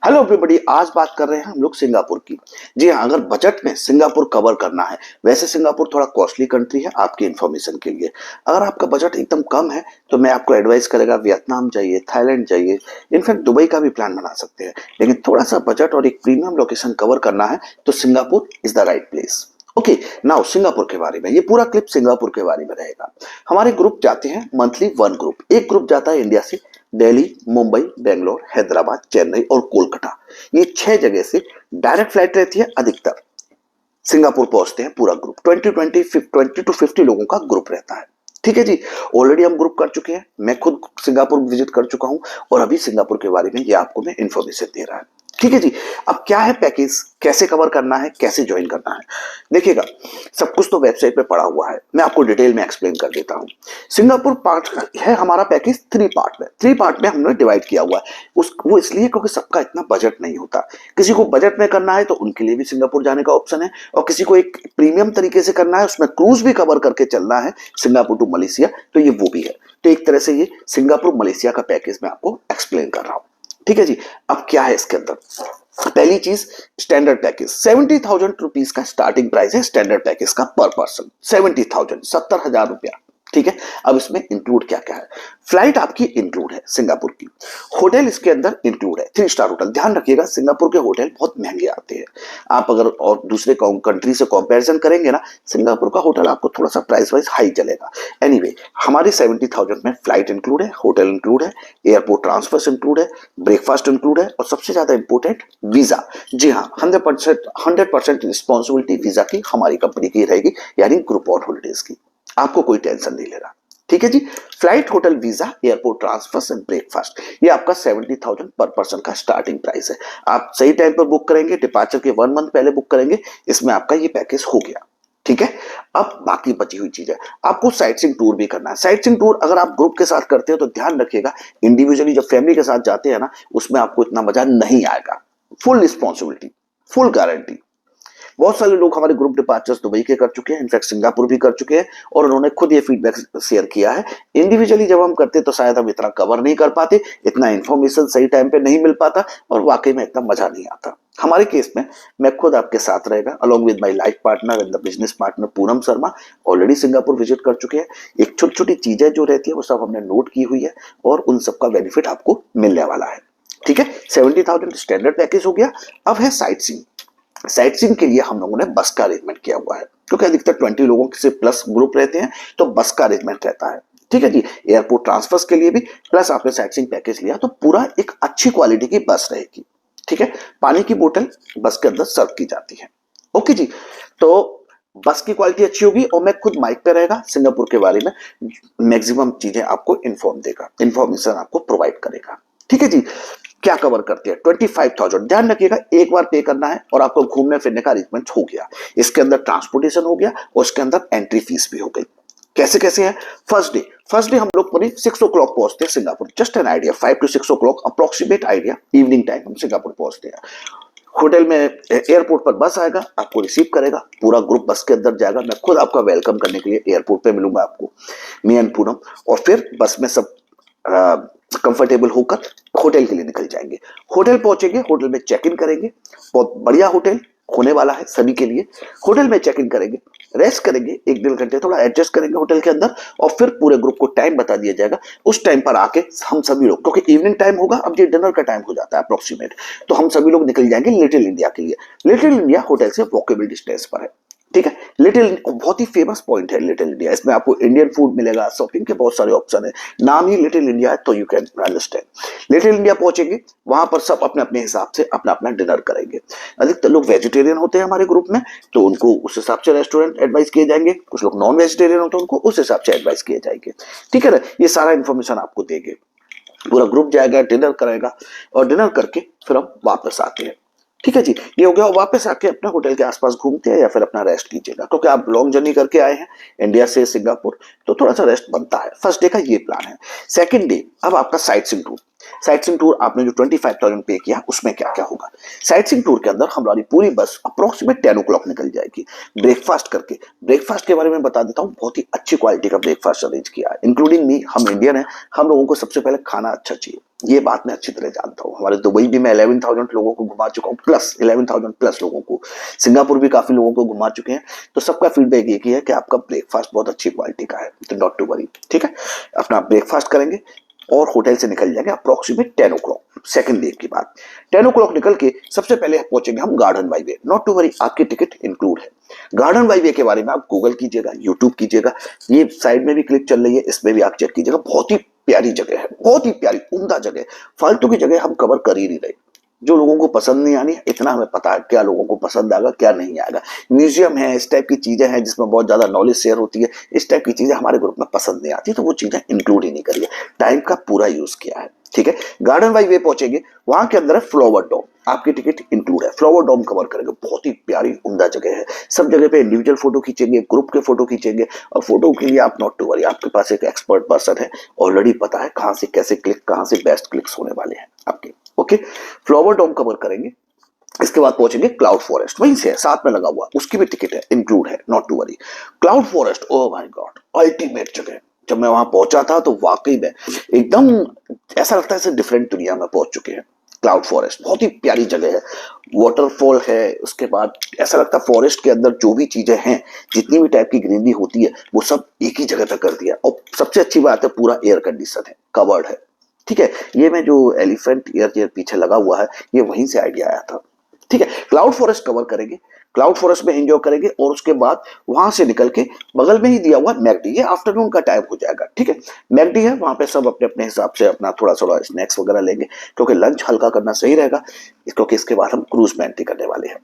Hello everybody, आज बात कर रहे हैं हम लोग सिंगापुर की। जी हाँ, अगर बजट में सिंगापुर कवर करना है, वैसे सिंगापुर थोड़ा कॉस्टली कंट्री है आपकी इन्फॉर्मेशन के लिए। अगर आपका बजट एकदम कम है तो मैं आपको एडवाइस करेगा वियतनाम जाइए, थाईलैंड जाइए, इनफैक्ट दुबई का भी प्लान बना सकते हैं। लेकिन थोड़ा सा बजट और एक प्रीमियम लोकेशन कवर करना है तो Singapore is the right place. Okay, now Singapore के बारे में, ये पूरा क्लिप सिंगापुर के बारे में रहेगा। हमारे ग्रुप जाते हैं मंथली, वन ग्रुप, एक ग्रुप जाता है इंडिया से दिल्ली, मुंबई, बेंगलोर, हैदराबाद, चेन्नई और कोलकाता। ये 6 जगह से डायरेक्ट फ्लाइट रहती है। अधिकतर सिंगापुर पहुंचते हैं पूरा ग्रुप, 20 टू 50 लोगों का ग्रुप रहता है। ठीक है जी, ऑलरेडी हम ग्रुप कर चुके हैं, मैं खुद सिंगापुर विजिट कर चुका हूं और अभी सिंगापुर के बारे में ये आपको मैं इंफॉर्मेशन दे रहा है। ठीक है जी, अब क्या है पैकेज, कैसे कवर करना है, कैसे ज्वाइन करना है, देखिएगा। सब कुछ तो वेबसाइट पे पड़ा हुआ है, मैं आपको डिटेल में एक्सप्लेन कर देता हूं। सिंगापुर पार्ट है हमारा पैकेज, 3 पार्ट में हमने डिवाइड किया हुआ है। वो इसलिए क्योंकि सबका इतना बजट नहीं होता। किसी को बजट में करना है तो उनके लिए भी सिंगापुर जाने का ऑप्शन है, और किसी को एक प्रीमियम तरीके से करना है, उसमें क्रूज भी कवर करके चलना है सिंगापुर टू मलेशिया, तो ये वो भी है। तो एक तरह से ये सिंगापुर मलेशिया का पैकेज मैं आपको एक्सप्लेन कर रहा हूं। ठीक है जी, अब क्या है इसके अंदर। पहली चीज, स्टैंडर्ड पैकेज 70,000 रुपीज का स्टार्टिंग प्राइस है स्टैंडर्ड पैकेज का पर पर्सन। 70,000, 70,000 रुपया। ठीक है, अब इसमें इंक्लूड क्या क्या है। फ्लाइट आपकी इंक्लूड है सिंगापुर की, होटल इसके अंदर इंक्लूड है, 3 स्टार होटल। ध्यान रखिएगा, सिंगापुर के होटल बहुत महंगे आते हैं। आप अगर और दूसरे कंट्री से कंपैरिजन करेंगे ना, सिंगापुर का होटल आपको थोड़ा सा प्राइस वाइज हाई चलेगा। एनीवे, हमारी 70,000 में फ्लाइट इंक्लूड है, होटल इंक्लूड है, एयरपोर्ट ट्रांसफर इंक्लूड है, ब्रेकफास्ट इंक्लूड है, और सबसे ज्यादा इंपोर्टेंट वीजा। जी हाँ, 100% रिस्पॉन्सिबिलिटी वीजा की हमारी कंपनी की रहेगी, यानी ग्रुप ऑन हॉलिडेज की। आपको कोई टेंशन नहीं लेना। ठीक है जी, flight, hotel, visa, airport transfer and breakfast, ये आपका 70,000 पर पर्सन का स्टार्टिंग प्राइस है। आप सही टाइम पर बुक करेंगे, डिपार्चर के 1 मंथ पहले बुक करेंगे, इसमें आपका ये पैकेज हो गया। ठीक है, अब बाकी बची हुई चीज है, आपको साइट सीइंग टूर भी करना है। साइट सीइंग टूर अगर आप ग्रुप के साथ करते हो तो ध्यान रखिएगा, इंडिविजुअली जब फैमिली के साथ जाते हैं ना, उसमें आपको इतना मजा नहीं आएगा। Full responsibility, full guarantee. बहुत सारे लोग हमारे ग्रुप डिपार्चर्स दुबई के कर चुके हैं, इनफैक्ट सिंगापुर भी कर चुके हैं, और उन्होंने खुद ये फीडबैक शेयर किया है। इंडिविजुअली जब हम करते तो शायद हम इतना कवर नहीं कर पाते, इतना इन्फॉर्मेशन सही टाइम पे नहीं मिल पाता, और वाकई में इतना मजा नहीं आता। हमारे केस में मैं खुद आपके साथ रहेगा, along with my life partner and the business partner Poonam Sharma. Already Singapore visit कर चुके हैं। एक छोटी छोटी चीजें जो रहती है वो सब हमने नोट की हुई है, और उन सबका बेनिफिट आपको मिलने वाला है। ठीक है, 70,000 स्टैंडर्ड पैकेज हो गया। अब है साइट सीइंग। साइट सीइंग के लिए हम लोगों ने बस का अरेंजमेंट किया हुआ है, क्योंकि अधिकतर 20 लोगों से प्लस ग्रुप रहते हैं, तो बस का अरेंजमेंट रहता है। ठीक है जी, एयरपोर्ट ट्रांसफर्स के लिए भी, प्लस आपने साइट सीइंग पैकेज लिया तो पूरा एक अच्छी क्वालिटी की बस रहेगी। ठीक है, पानी की बोतल बस के अंदर सर्व की जाती है। ओके जी, तो बस की क्वालिटी अच्छी होगी, और मैं खुद माइक पे रहेगा, सिंगापुर के बारे में मैक्सिमम चीजें आपको इन्फॉर्म देगा, इन्फॉर्मेशन आपको प्रोवाइड करेगा। ठीक है जी, क्या कवर करते हैं, 25,000। ध्यान रखिएगा, एक बार पे करना है और आपको घूमने फिरने का अरेंजमेंट हो गया। इसके अंदर ट्रांसपोर्टेशन हो गया, और इसके अंदर एंट्री फीस भी हो गई। कैसे कैसे है। फर्स्ट डे हम लोग पूरी 6 o'clock पहुंचते हैं Singapore. Just an idea, 5 to 6 o'clock approximate idea, evening time हम सिंगापुर पहुंचते हैं। होटल में, एयरपोर्ट पर बस आएगा, आपको रिसीव करेगा, पूरा ग्रुप बस के अंदर जाएगा। मैं खुद आपका वेलकम करने के लिए एयरपोर्ट पे मिलूंगा आपको, मी एंड पूनम। और फिर बस में सब कंफर्टेबल होकर होटल के लिए निकल जाएंगे। होटल पहुंचेंगे, होटल में चेक इन करेंगे। बहुत बढ़िया होटल होने वाला है सभी के लिए। होटल में चेक इन करेंगे, रेस्ट करेंगे, 1-1.5 घंटे थोड़ा एडजस्ट करेंगे होटल के अंदर, और फिर पूरे ग्रुप को टाइम बता दिया जाएगा। उस टाइम पर आके हम सभी लोग, क्योंकि इवनिंग टाइम होगा, अब ये डिनर का टाइम हो जाता है अप्रोक्सीमेट, तो हम सभी लोग निकल जाएंगे लिटिल इंडिया के लिए। लिटिल इंडिया होटल से वॉकेबल डिस्टेंस पर है। ठीक है, लिटिल बहुत ही फेमस पॉइंट है लिटिल इंडिया। इसमें आपको इंडियन फूड मिलेगा, शॉपिंग के बहुत सारे ऑप्शन है, नाम ही लिटिल इंडिया है, तो you can understand. Little India पहुंचेंगे, वहां पर सब अपने अपने हिसाब से अपना अपना डिनर करेंगे। अधिकतर लोग वेजिटेरियन होते हैं हमारे ग्रुप में, तो उनको उस हिसाब से रेस्टोरेंट एडवाइस किए जाएंगे। कुछ लोग नॉन वेजिटेरियन होते हैं, उनको उस हिसाब से एडवाइस किए जाएंगे। ठीक है ना, ये सारा इन्फॉर्मेशन आपको देंगे। पूरा ग्रुप जाएगा, डिनर करेगा, और डिनर करके फिर हम वापस आते हैं। ठीक है जी, ये हो गया। वापस आके अपने होटल के आसपास घूमते हैं या फिर अपना रेस्ट कीजिएगा, क्योंकि आप लॉन्ग जर्नी करके आए हैं इंडिया से सिंगापुर, तो थोड़ा सा रेस्ट बनता है। फर्स्ट डे का ये प्लान है। सेकंड डे, अब आपका sight seeing tour. Sight seeing tour आपने जो 25,000 पे किया, उसमें क्या क्या होगा। साइट सीइंग टूर के अंदर हमारी पूरी बस अप्रोक्सीमेट 10 o'clock निकल जाएगी, ब्रेकफास्ट करके। ब्रेकफास्ट के बारे में बता देता हूँ, बहुत ही अच्छी क्वालिटी का ब्रेकफास्ट अरेंज किया है, इंक्लूडिंग मी। हम इंडियन है, हम लोगों को सबसे पहले खाना अच्छा चाहिए। ये बात मैं अच्छी तरह जानता हूँ। हमारे दुबई भी मैं 11,000 लोगों को घुमा चुका हूँ, प्लस 11,000 प्लस लोगों को। सिंगापुर भी काफी लोगों को घुमा चुके हैं। तो सबका फीडबैक एक ही है कि आपका ब्रेकफास्ट बहुत अच्छी क्वालिटी का है, तो नॉट टू वरी। ठीक है, अपना ब्रेकफास्ट करेंगे और होटल से निकल जाएंगे अप्रोक्सीमेट 10 ओ क्लॉक, सेकंड डे की बात। 10 ओ क्लॉक निकल के सबसे पहले पहुंचेंगे हम garden by way. Not to worry, आपकी टिकट इंक्लूड है। गार्डन बाई वे के बारे में आप गूगल कीजिएगा, यूट्यूब कीजिएगा, ये साइड में भी क्लिक चल रही है, इसमें भी आप चेक कीजिएगा। बहुत ही प्यारी जगह है, बहुत ही प्यारी उम्दा जगह है। फालतू की जगह हम कवर कर ही नहीं रहे। जो लोगों को पसंद नहीं आनी, इतना हमें पता है क्या लोगों को पसंद आएगा क्या नहीं आएगा। म्यूजियम है, इस टाइप की चीजें हैं जिसमें बहुत ज्यादा नॉलेज शेयर होती है, इस टाइप की चीजें हमारे ग्रुप में पसंद नहीं आती, तो वो चीजें इंक्लूड ही नहीं करिए। टाइम का पूरा यूज किया है। ठीक है, गार्डन बाई वे पहुंचेंगे, वहां के अंदर है फ्लावर डोम, आपकी टिकट इंक्लूड है। फ्लावर डोम कवर करेंगे, बहुत ही प्यारी उम्दा जगह है। सब जगह पे इंडिविजुअल फोटो खींचेंगे, ग्रुप के फोटो खींचेंगे, और फोटो के लिए आप नॉट टू वरी, आपके पास एक एक्सपर्ट पर्सन है, ऑलरेडी पता है कहां से कैसे क्लिक, कहां से बेस्ट क्लिक्स होने वाले हैं आपके। ओके, फ्लावर डोम कवर करेंगे। इसके बाद पहुंचेंगे क्लाउड फॉरेस्ट, वहीं से साथ में लगा हुआ, उसकी भी टिकट है, इंक्लूड है, not to worry. Cloud forest, oh my God, ultimate जगह। जब मैं वहां पहुंचा था तो वाकई में एकदम ऐसा लगता है जैसे डिफरेंट दुनिया में पहुंच चुके हैं। क्लाउड फॉरेस्ट बहुत ही प्यारी जगह है, वाटरफॉल है, उसके बाद ऐसा लगता है फॉरेस्ट के अंदर जो भी चीजें हैं, जितनी भी टाइप की ग्रीनरी होती है, वो सब एक ही जगह पे कर दिया। और सबसे अच्छी बात है, पूरा एयर कंडीशन है, कवर्ड है। ठीक है, ये मैं जो एलिफेंट ईयर पीछे लगा हुआ है, ये वहीं से आइडिया आया था। ठीक है, क्लाउड फॉरेस्ट कवर करेंगे, क्लाउड फॉरेस्ट में एंजॉय करेंगे, और उसके बाद वहां से निकल के बगल में ही दिया हुआ मैकडी, ये आफ्टरनून का टाइम हो जाएगा। ठीक है, मैकडी है, वहां पे सब अपने अपने हिसाब से अपना थोड़ा थोड़ा स्नैक्स वगैरह लेंगे, क्योंकि लंच हल्का करना सही रहेगा, क्योंकि इसके बाद हम क्रूज में एंट्री करने वाले हैं।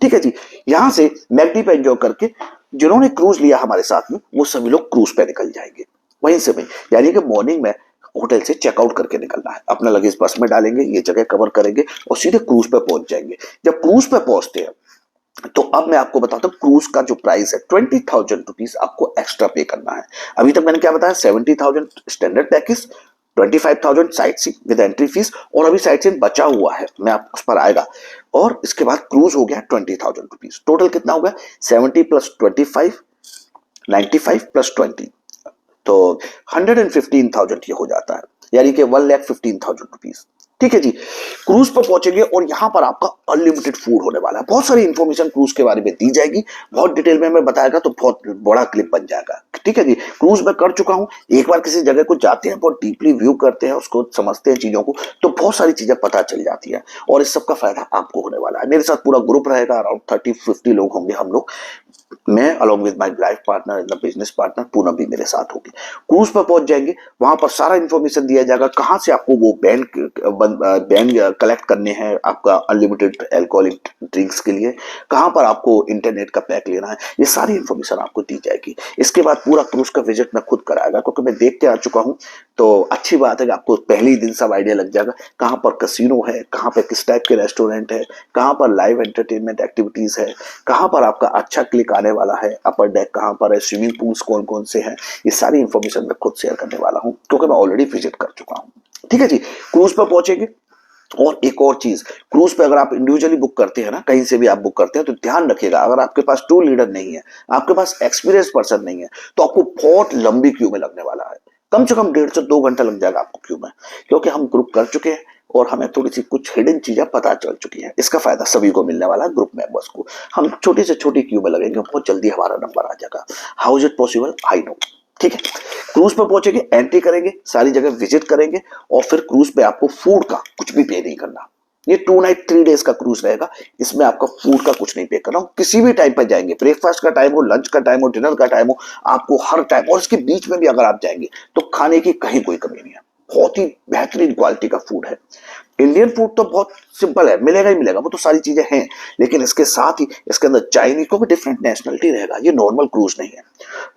ठीक है जी, यहां से मैकडी पे एंजॉय करके जिन्होंने क्रूज लिया हमारे साथ में, वो सभी लोग क्रूज पे निकल जाएंगे वहीं से भी। यानी कि मॉर्निंग में होटल से चेकआउट करके निकलना है, अपना लगेज बस में डालेंगे, ये जगह कवर करेंगे और सीधे क्रूज पे पहुंच जाएंगे। जब क्रूज पे पहुंचते हैं तो अब मैं आपको बताता हूँ, क्रूज का जो प्राइस है 20,000 रुपीज आपको एक्स्ट्रा पे करना है। अभी तक मैंने क्या बताया, 70,000 standard package, 25,000 sight seeing with entry fees, और अभी साइट सीइंग बचा हुआ है, मैं आप उस पर आएगा। और इसके बाद क्रूज हो गया 20,000 रुपीज। टोटल कितना हो गया, 70 प्लस 25, 95 प्लस 20, तो 115,000 ये हो जाता है, यानी कि 1,15,000 रुपीज। ठीक है जी, क्रूज पर पहुंचेंगे और यहां पर आपका अनलिमिटेड फूड होने वाला है। बहुत सारी इंफॉर्मेशन क्रूज के बारे में दी जाएगी, बहुत डिटेल में मैं बताएगा तो बहुत बड़ा क्लिप बन जाएगा। ठीक है जी, क्रूज में कर चुका हूं, एक बार किसी जगह को जाते हैं, बहुत डीपली व्यू करते हैं, उसको समझते हैं चीजों को, तो बहुत सारी चीजें पता चल जाती है, और इस सब का फायदा आपको होने वाला है। मेरे साथ पूरा ग्रुप रहेगा, अराउंड 30-50 लोग होंगे हम लोग। मैं along with my life partner and the business partner, Poonam भी मेरे साथ होगी। क्रूज पर पहुंच जाएंगे, वहां पर सारा इंफॉर्मेशन दिया जाएगा, कहां से आपको वो बैंड कलेक्ट करने हैं आपका अनलिमिटेड अल्कोहलिक ड्रिंक्स के लिए, कहां पर आपको इंटरनेट का पैक लेना है, ये सारी इंफॉर्मेशन आपको दी जाएगी। इसके बाद पूरा क्रूज का विजिट मैं खुद कराएगा, क्योंकि मैं देख के आ चुका हूं, तो अच्छी बात है कि आपको पहले ही दिन सब आइडिया लग जाएगा, कहां पर कसिनो है, कहां पर किस टाइप के रेस्टोरेंट है, कहां पर लाइव एंटरटेनमेंट एक्टिविटीज है, कहां पर आपका अच्छा क्लिक आने वाला है, अपर डेक कहां पर है, स्विमिंग पूल्स कौन कौन से हैं, ये सारी इंफॉर्मेशन मैं खुद शेयर करने वाला हूं, क्योंकि मैं ऑलरेडी विजिट कर चुका हूं। ठीक है जी, क्रूज पर पहुंचेंगे। और एक और चीज, क्रूज पे अगर आप इंडिविजुअली बुक करते हैं ना, कहीं से भी आप बुक करते हैं, तो ध्यान रखिएगा, अगर आपके पास टूर लीडर नहीं है, आपके पास एक्सपीरियंस पर्सन नहीं है, तो आपको बहुत लंबी क्यू में लगने वाला है। कम से कम 1.5 से 2 घंटा लग जाएगा आपको क्यू में, क्योंकि हम ग्रुप कर चुके हैं और हमें थोड़ी सी कुछ हिडन चीजें पता चल चुकी हैं। इसका फायदा सभी को मिलने वाला है, ग्रुप मेंबर्स को। हम छोटी से छोटी क्यू में लगेंगे, बहुत जल्दी हमारा नंबर आ जाएगा। How is it possible, I know. ठीक है, क्रूज पर पहुंचेंगे, एंट्री करेंगे, सारी जगह विजिट करेंगे, और फिर क्रूज पे आपको फूड का कुछ भी पे नहीं करना। ये 2 नाइट 3 डेज का क्रूज रहेगा, इसमें आपका फूड का कुछ नहीं पे करना। किसी भी टाइम पर जाएंगे, ब्रेकफास्ट का टाइम हो, लंच का टाइम हो, डिनर का टाइम हो, आपको हर टाइम, और इसके बीच में भी अगर आप जाएंगे तो खाने की कहीं कोई कमी नहीं है। बहुत ही बेहतरीन क्वालिटी का फूड है। इंडियन फूड तो बहुत सिंपल है, मिलेगा ही मिलेगा, वो तो सारी चीजें हैं, लेकिन इसके साथ ही इसके अंदर चाइनीज को भी डिफरेंट नेशनलिटी रहेगा, ये नॉर्मल क्रूज नहीं है।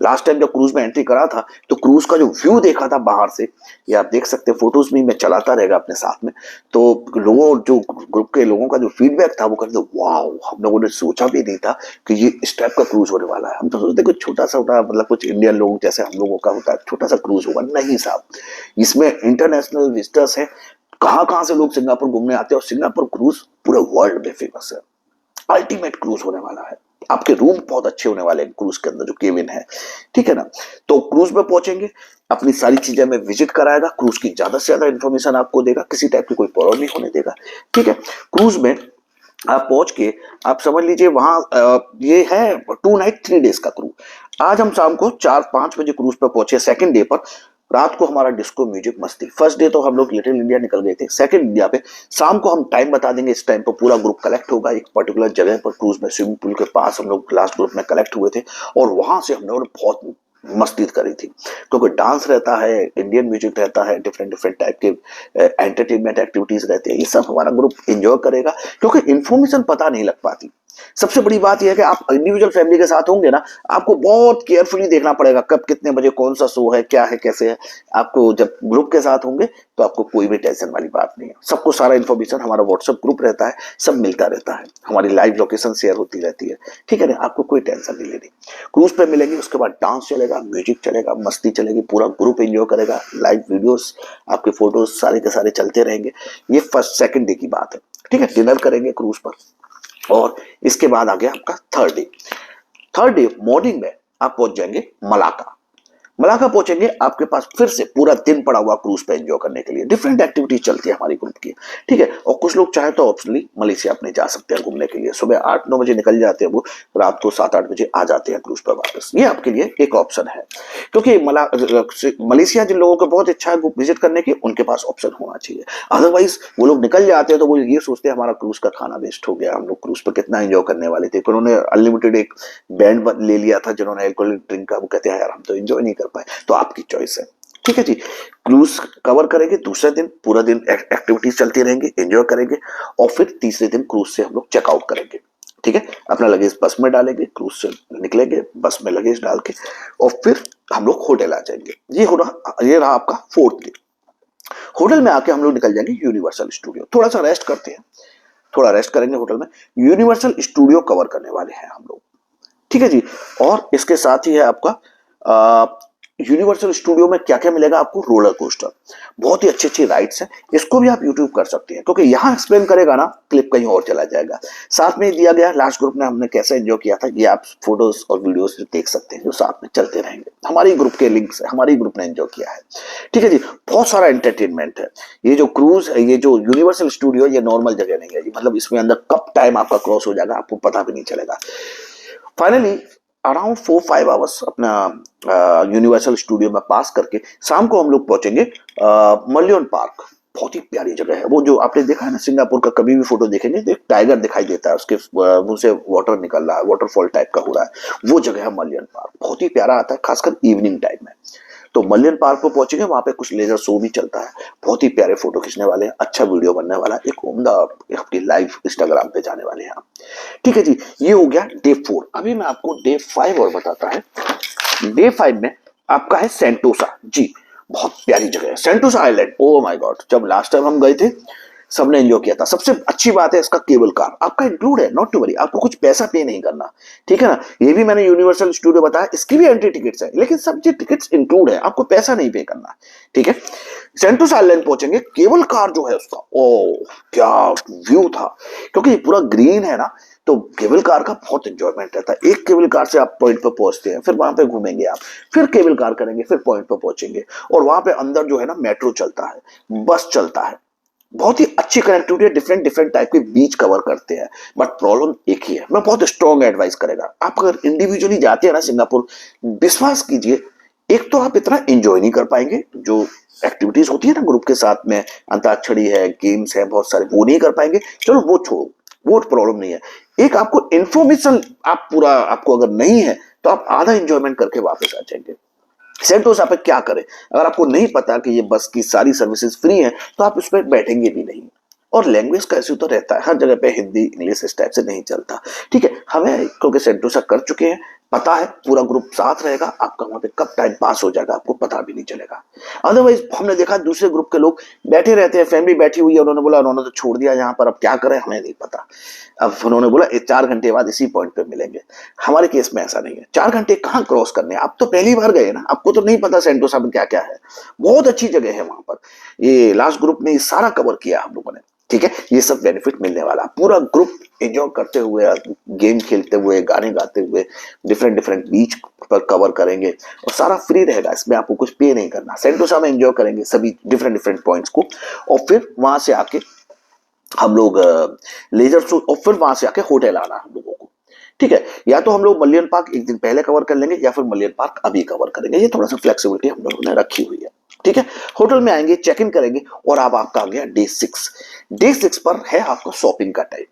लास्ट टाइम जब क्रूज में एंट्री करा था, तो क्रूज का जो व्यू देखा था बाहर से, ये आप देख सकते हैं, फोटोज में मैं चलाता रहेगा अपने साथ में, तो लोगों, जो ग्रुप के लोगों का जो फीडबैक था, वो कहते वाओ, हम लोगों ने सोचा भी नहीं था कि ये इस टाइप का क्रूज होने वाला है। हम तो सोचते कुछ छोटा सा होता, मतलब कुछ इंडियन लोग जैसे हम लोगों का होता है, छोटा सा क्रूज होगा, नहीं साहब, इसमें इंटरनेशनल विजिटर्स है, कहां कहां से लोग सिंगापुर घूमने आते हैं, और सिंगापुर क्रूज पूरे वर्ल्ड में फेमस है। अल्टीमेट क्रूज होने वाला है। आपके रूम बहुत अच्छे होने वाले हैं क्रूज के अंदर जो केबिन है, ठीक है ना। तो क्रूज में पहुंचेंगे, अपनी सारी चीजें में विजिट कराएगा, क्रूज की ज्यादा से ज्यादा इन्फॉर्मेशन आपको देगा, किसी टाइप की कोई प्रॉब्लम नहीं होने देगा, ठीक है। क्रूज में आप पहुंच के आप समझ लीजिए वहां ये है 2 नाइट 3 डेज का क्रूज। आज हम शाम को 4-5 बजे क्रूज पर पहुंचे सेकंड डे पर। रात को हमारा डिस्को म्यूजिक मस्ती। फर्स्ट डे तो हम लोग लिटिल इंडिया निकल गए थे, सेकंड इंडिया पे शाम को हम टाइम बता देंगे, इस टाइम पर पूरा ग्रुप कलेक्ट होगा एक पर्टिकुलर जगह पर क्रूज में, स्विमिंग पूल के पास हम लोग लास्ट ग्रुप में कलेक्ट हुए थे। और वहां से हम लोगों ने बहुत मस्ती करी थी, क्योंकि डांस रहता है, इंडियन म्यूजिक रहता है, डिफरेंट डिफरेंट टाइप के एंटरटेनमेंट एक्टिविटीज रहती है, ये सब हमारा ग्रुप एंजॉय करेगा, क्योंकि इन्फॉर्मेशन पता नहीं लग पाती। सबसे बड़ी बात यह है कि आप इंडिविजुअल फैमिली के साथ होंगे ना, आपको बहुत केयरफुली देखना पड़ेगा कब कितने बजे कौन सा शो है, क्या है, कैसे है। आपको जब ग्रुप के साथ होंगे तो आपको कोई भी टेंशन वाली बात नहीं है, सबको सारा इन्फॉर्मेशन, हमारा व्हाट्सएप ग्रुप रहता है, सब मिलता रहता है, हमारी लाइव लोकेशन शेयर होती रहती है, ठीक है ना। आपको कोई टेंशन नहीं लेनी। क्रूज पे मिलेंगे, उसके बाद डांस चलेगा, म्यूजिक चलेगा, मस्ती चलेगी, पूरा ग्रुप एंजॉय करेगा, लाइव वीडियोस, आपके फोटोज सारे के सारे चलते रहेंगे। ये फर्स्ट सेकंड डे की बात है, ठीक है। डिनर करेंगे क्रूज पर, और इसके बाद आ गया आपका third day. Third day morning में आप पहुंच जाएंगे मलाका। मलाका पहुंचेंगे, आपके पास फिर से पूरा दिन पड़ा हुआ क्रूज पे एंजॉय करने के लिए, डिफरेंट एक्टिविटीज चलती है हमारी ग्रुप की, ठीक है। और कुछ लोग चाहे तो ऑप्शनली मलेशिया अपने जा सकते हैं घूमने के लिए, सुबह 8-9 बजे निकल जाते हैं वो, रात को 7-8 बजे आ जाते हैं क्रूज पर वापस। ये आपके लिए एक ऑप्शन है, क्योंकि मलेशिया जिन लोगों को बहुत इच्छा है विजिट करने की, उनके पास ऑप्शन होना चाहिए। अदरवाइज वो लोग निकल जाते हैं तो वो ये सोचते हैं हमारा क्रूज का खाना वेस्ट हो गया, हम लोग क्रूज पर कितना एंजॉय करने वाले थे। उन्होंने अनलिमिटेड एक बैंड ले लिया था जिन्होंने एल्कोहलिक ड्रिंक का, वो कहते हैं यार हम तो एंजॉय नहीं कर पाए। तो आपकी चॉइस है, ठीक है जी। क्रूज कवर करेंगे, दूसरे दिन पूरा दिन एक्टिविटीज चलती रहेंगी, एंजॉय करेंगे, और फिर तीसरे दिन क्रूज से हम लोग चेकआउट करेंगे, ठीक है। अपना लगेज बस में डालेंगे, क्रूज से निकलेंगे, बस में लगेज डाल के, और फिर हम लोग होटल आ जाएंगे। ये रहा आपका फोर्थ डे। होटल में आके हम लोग निकल जाएंगे यूनिवर्सल स्टूडियो, थोड़ा सा रेस्ट करते हैं, थोड़ा रेस्ट करेंगे होटल में। यूनिवर्सल स्टूडियो कवर करने वाले हैं हम लोग, ठीक है जी। और इसके साथ ही है आपका यूनिवर्सल स्टूडियो में क्या क्या मिलेगा आपको, रोलर कोस्टर, बहुत ही अच्छी अच्छी राइड्स हैं, इसको भी आप यूट्यूब कर सकते हैं, क्योंकि यहां एक्सप्लेन करेगा ना क्लिप कहीं और चला जाएगा। साथ में दिया गया लास्ट ग्रुप में हमने कैसे एंजॉय किया था, ये आप फोटोज और वीडियोस देख सकते हैं जो साथ में चलते रहेंगे, हमारी ग्रुप के लिंक्स है, हमारी ग्रुप ने एंजॉय किया है, ठीक है जी। बहुत सारा एंटरटेनमेंट है। ये जो क्रूज है, ये जो यूनिवर्सल स्टूडियो, ये नॉर्मल जगह नहीं है जी, मतलब इसमें अंदर कब टाइम आपका क्रॉस हो जाएगा आपको पता भी नहीं चलेगा। फाइनली अराउंड 4-5 आवर्स अपना यूनिवर्सल स्टूडियो में पास करके शाम को हम लोग पहुंचेंगे मलियन पार्क। बहुत ही प्यारी जगह है वो, जो आपने देखा है ना सिंगापुर का, कभी भी फोटो देखेंगे तो एक टाइगर दिखाई देता है, उसके मुंह से वाटर निकल रहा है, वाटरफॉल टाइप का हो रहा है, वो जगह है मलियन पार्क। बहुत ही प्यारा आता है, खासकर इवनिंग टाइम में। तो मलियन पार्क को पहुंचेंगे, वहां पे कुछ लेजर शो भी चलता है, बहुत ही प्यारे फोटो खींचने वाले हैं, अच्छा वीडियो बनने वाला है, एक उम्दा अपनी लाइव इंस्टाग्राम पे जाने वाले हैं आप, ठीक है जी। ये हो गया डे 4। अभी मैं आपको डे 5 और बताता है। डे 5 में आपका है सेंटोसा जी, बहुत प्यारी जगह है Sentosa island. O my God, जब लास्ट टाइम हम गए थे सबने एंजॉय किया था। सबसे अच्छी बात है इसका केबल कार आपका इंक्लूड है, नॉट टू वरी, आपको कुछ पैसा पे नहीं करना, ठीक है ना। ये भी मैंने यूनिवर्सल स्टूडियो बताया, इसकी भी एंट्री टिकट्स है, लेकिन सब जो टिकट्स इंक्लूड है, आपको पैसा नहीं पे करना, ठीक है। सेंटोसा आइलैंड पहुंचेंगे, केबल कार जो है उसका, ओ क्या व्यू था, क्योंकि ये पूरा ग्रीन है ना, तो केबल कार का बहुत एंजॉयमेंट रहता है। एक केबल कार से आप पॉइंट पर पहुंचते हैं, फिर वहां पे घूमेंगे आप, फिर केबल कार करेंगे, फिर पॉइंट पर पहुंचेंगे, और वहां पे अंदर जो है ना मेट्रो चलता है, बस चलता है, बहुत ही अच्छी कनेक्टिविटी है, डिफरेंट डिफरेंट टाइप के बीच कवर करते हैं। बट प्रॉब्लम एक ही है, मैं बहुत स्ट्रॉन्ग एडवाइस करेगा, आप अगर इंडिविजुअली जाते हैं ना सिंगापुर, विश्वास कीजिए, एक तो आप इतना एंजॉय नहीं कर पाएंगे, जो एक्टिविटीज होती है ना ग्रुप के साथ में, अंताक्षरी है, गेम्स है बहुत सारे, वो नहीं कर पाएंगे, चलो वो छोड़ो, वो प्रॉब्लम नहीं है। एक आपको इन्फॉर्मेशन आप पूरा, आपको अगर नहीं है तो आप आधा एंजॉयमेंट करके वापस आ जाएंगे। सेंटोसा पे क्या करें, अगर आपको नहीं पता कि ये बस की सारी सर्विसेज फ्री हैं तो आप उस पर बैठेंगे भी नहीं, और लैंग्वेज का इश्यू तो रहता है, हर जगह पे हिंदी इंग्लिश इस टाइप से नहीं चलता, ठीक है। हमें क्योंकि सेंटोसा कर चुके हैं, पता है, पूरा ग्रुप साथ रहेगा, आपका वहां पे कब टाइम पास हो जाएगा आपको पता भी नहीं चलेगा। अदरवाइज हमने देखा दूसरे ग्रुप के लोग बैठे रहते हैं, फैमिली बैठी हुई है, उन्होंने बोला उन्होंने तो छोड़ दिया यहाँ पर, अब क्या करें हमें नहीं पता, अब उन्होंने बोला 4 घंटे बाद इसी पॉइंट पे मिलेंगे। हमारे केस में ऐसा नहीं है, 4 घंटे कहाँ क्रॉस करने, आप तो पहली बार गए ना, आपको तो नहीं पता सेंटोसा में क्या क्या है, बहुत अच्छी जगह है वहां पर। ये लास्ट ग्रुप में ये सारा कवर किया हम लोगों ने, ठीक है। ये सब बेनिफिट मिलने वाला, पूरा ग्रुप एंजॉय करते हुए गेम खेलते हुए, गाने गाते हुए, डिफरेंट डिफरेंट बीच पर कवर करेंगे और सारा फ्री रहेगा, इसमें आपको कुछ पे नहीं करना। सेंटोसा में एंजॉय करेंगे सभी डिफरेंट डिफरेंट पॉइंट्स को, और फिर वहां से आके हम लोग लेजर शो, और फिर वहां से आके होटल आना हम लोगों को। ठीक है, या तो हम लोग मलियन पार्क एक दिन पहले कवर कर लेंगे या फिर मलियन पार्क अभी कवर करेंगे, ये थोड़ा सा फ्लेक्सिबिलिटी हम लोगों ने रखी हुई है। ठीक है, होटल में आएंगे, चेक इन करेंगे, और अब आपका आ गया डे 6। डे 6 पर है आपका शॉपिंग का टाइम।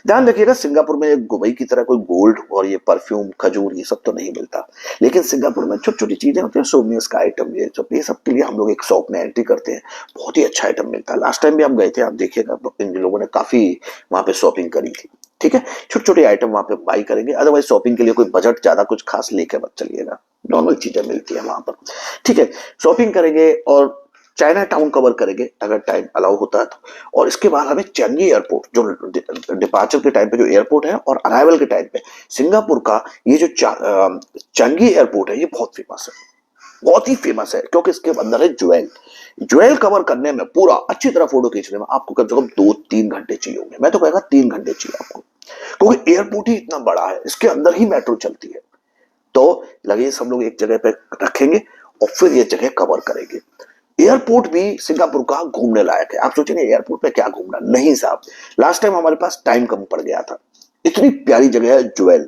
ध्यान रखिएगा, सिंगापुर में दुबई की तरह कोई गोल्ड और ये परफ्यूम, खजूर, ये सब तो नहीं मिलता, लेकिन सिंगापुर में छोटी छोटी चीजें होती हैं, सोविनियर्स का आइटम, ये सब के लिए हम लोग एक शॉप में एंट्री करते हैं। बहुत ही अच्छा आइटम मिलता है। लास्ट टाइम भी हम गए थे, आप देखिएगा, इन लोगों ने काफी वहां पे शॉपिंग करी थी। ठीक है, छोटे छोटे आइटम वहां पे बाई करेंगे। अदरवाइज शॉपिंग के लिए कोई बजट ज्यादा कुछ खास लेके मत चलिएगा, नॉर्मल चीजें मिलती है वहां पर। ठीक है, शॉपिंग करेंगे और चाइना टाउन कवर करेंगे अगर टाइम अलाउ होता है तो। और इसके बाद हमें चंगी एयरपोर्ट, जो डिपार्चर के टाइम पे जो एयरपोर्ट है, और अराइवल के टाइम पे सिंगापुर का ये जो चंगी एयरपोर्ट है, ये बहुत फेमस है, बहुत ही फेमस है, क्योंकि इसके अंदर है ज्वेल। ज्वेल कवर करने में, पूरा अच्छी तरह फोटो खींचने में आपको कम से कम 2-3 घंटे चाहिए होंगे। मैं तो कहूंगा 3 घंटे चाहिए आपको, क्योंकि एयरपोर्ट ही इतना बड़ा है, इसके अंदर ही मेट्रो चलती है। तो लगेज हम लोग एक जगह पे रखेंगे और फिर ये जगह कवर करेंगे। एयरपोर्ट भी सिंगापुर का घूमने लायक है। आप सोचेंगे एयरपोर्ट पे क्या घूमना, नहीं साहब, लास्ट टाइम हमारे पास टाइम कम पड़ गया था। इतनी प्यारी जगह है ज्वेल,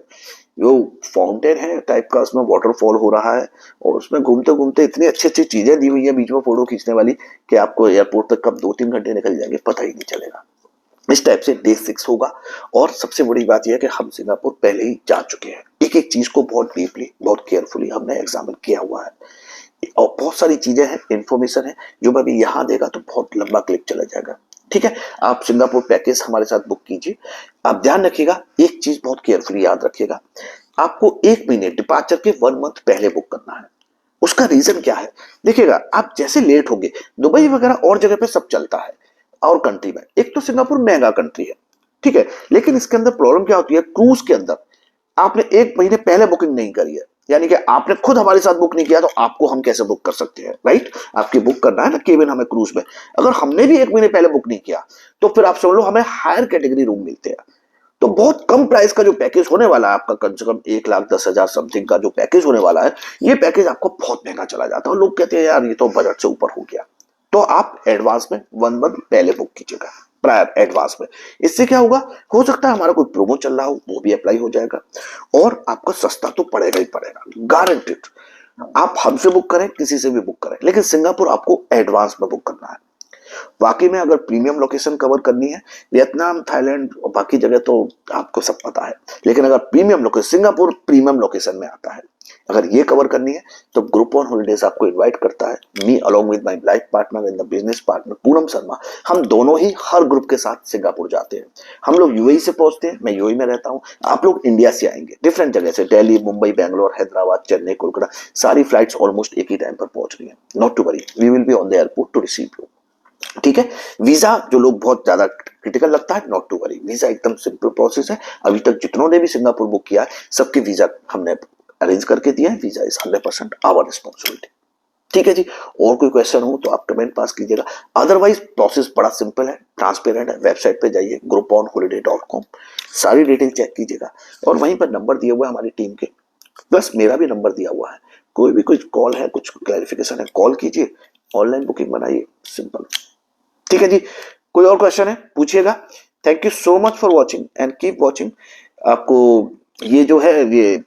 वो फाउंटेन है टाइप का, उसमें वाटरफॉल हो रहा है, और उसमें घूमते घूमते इतनी अच्छी अच्छी चीजें दी हुई है बीच में फोटो खींचने वाली, कि आपको एयरपोर्ट तक कब 2-3 घंटे निकल जाएंगे पता ही नहीं चलेगा। इस टाइप से डे 6 होगा। और सबसे बड़ी बात यह है कि हम सिंगापुर पहले ही जा चुके हैं, एक एक चीज को बहुत डीपली, बहुत केयरफुली हमने एग्जामिन किया हुआ है, और बहुत सारी चीजें हैं, इंफॉर्मेशन है, जो मैं अभी यहाँ देगा तो बहुत लंबा क्लिप चला जाएगा। ठीक है, आप सिंगापुर पैकेज हमारे साथ बुक कीजिए। आप ध्यान रखिएगा, एक चीज बहुत केयरफुली याद रखिएगा, आपको 1 महीने डिपार्चर के 1 मंथ पहले बुक करना है। उसका रीजन क्या है, देखिएगा, आप जैसे लेट होंगे, दुबई वगैरह और जगह पे सब चलता है, और कंट्री में, एक तो सिंगापुर महंगा कंट्री है, ठीक है, लेकिन इसके अंदर प्रॉब्लम क्या होती है, क्रूज के अंदर आपने 1 महीने पहले बुकिंग नहीं करी है, यानी कि आपने खुद हमारे साथ बुक नहीं किया, तो आपको हम कैसे बुक कर सकते हैं, राइट। आपकी बुक करना है ना केबिन हमें क्रूज में, अगर हमने भी 1 महीने पहले बुक नहीं किया, तो फिर आप समझ लो हमें हायर कैटेगरी रूम मिलते हैं। तो बहुत कम प्राइस का जो पैकेज होने वाला है आपका, कम से कम 1,10,000 समथिंग का जो पैकेज होने वाला है, ये पैकेज आपको बहुत महंगा चला जाता है, और लोग कहते हैं यार ये तो बजट से ऊपर हो गया। तो आप एडवांस में 1 मंथ पहले बुक कीजिएगा, प्रायर एडवांस में। इससे क्या होगा, हो सकता है हमारा कोई प्रोमो चल रहा हो, वो भी अप्लाई हो जाएगा, और आपको सस्ता तो पड़ेगा ही पड़ेगा, गारंटेड। आप हमसे बुक करें, किसी से भी बुक करें, लेकिन सिंगापुर आपको एडवांस में बुक करना है। बाकी में अगर प्रीमियम लोकेशन कवर करनी है, वियतनाम, थाईलैंड और बाकी जगह तो आपको सब पता है, लेकिन अगर premium location, Singapore premium location में आता है, अगर ये कवर करनी है, तो ग्रुप ऑन हॉलिडेज आपको इनवाइट करता है, me along with my life partner and the business partner Poonam Sharma. हम दोनों ही हर ग्रुप के साथ सिंगापुर जाते हैं। हम लोग यूएई से पहुंचते हैं, मैं यूएई में रहता हूं, आप लोग इंडिया से आएंगे, डिफरेंट जगह से, दिल्ली, मुंबई, बैंगलोर, हैदराबाद, चेन्नई, कोलकाता, सारी फ्लाइट्स ऑलमोस्ट एक ही टाइम पर पहुंच रही है। Not to worry, we will be on the airport to receive you. ठीक है, वीजा जो लोग बहुत ज्यादा क्रिटिकल लगता है, नॉट टू वरी, वीजा एकदम सिंपल प्रोसेस है। अभी तक जितनों ने भी सिंगापुर बुक किया है, सबके वीजा हमने अरेंज करके दिया है। Visa is 100% our responsibility. ठीक है जी, और कोई क्वेश्चन हो तो आप कमेंट पास कीजिएगा, अदरवाइज प्रोसेस बड़ा सिंपल है, ट्रांसपेरेंट है। वेबसाइट पे जाइए grouponholiday.com, सारी डिटेल चेक कीजिएगा, और वहीं पर नंबर दिए हुए हमारी टीम के, प्लस मेरा भी नंबर दिया हुआ है। कोई भी कुछ कॉल है, कुछ क्लैरिफिकेशन है, कॉल कीजिए, ऑनलाइन बुकिंग बनाइए, सिंपल। ठीक है जी, कोई और क्वेश्चन है पूछिएगा। Thank you so much for watching and keep watching. आपको ये जो है, ये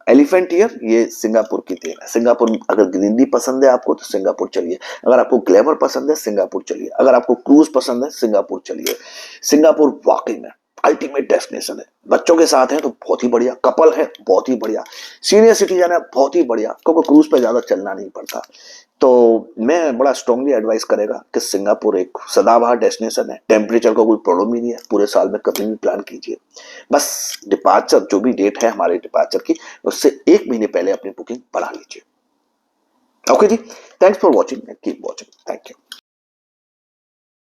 एलिफेंट ईयर, ये सिंगापुर की तेल है। सिंगापुर, अगर ग्रीनरी पसंद है आपको तो सिंगापुर चलिए, अगर आपको ग्लैमर पसंद है सिंगापुर चलिए, अगर आपको क्रूज पसंद है सिंगापुर चलिए। सिंगापुर वाकई में अल्टीमेट डेस्टिनेशन है। बच्चों के साथ है तो बहुत ही बढ़िया, कपल है बहुत ही बढ़िया, सीनियर सिटीजन है बहुत ही बढ़िया, क्योंकि क्रूज पे ज्यादा चलना नहीं पड़ता। तो मैं बड़ा स्ट्रांगली एडवाइस करेगा कि सिंगापुर एक सदाबहार डेस्टिनेशन है, टेम्परेचर का कोई प्रॉब्लम ही नहीं है, पूरे साल में कभी भी प्लान कीजिए। बस डिपार्चर जो भी डेट है हमारे डिपार्चर की, उससे 1 महीने पहले अपनी बुकिंग बढ़ा लीजिए। ओके जी, thanks for watching and keep watching, thank you.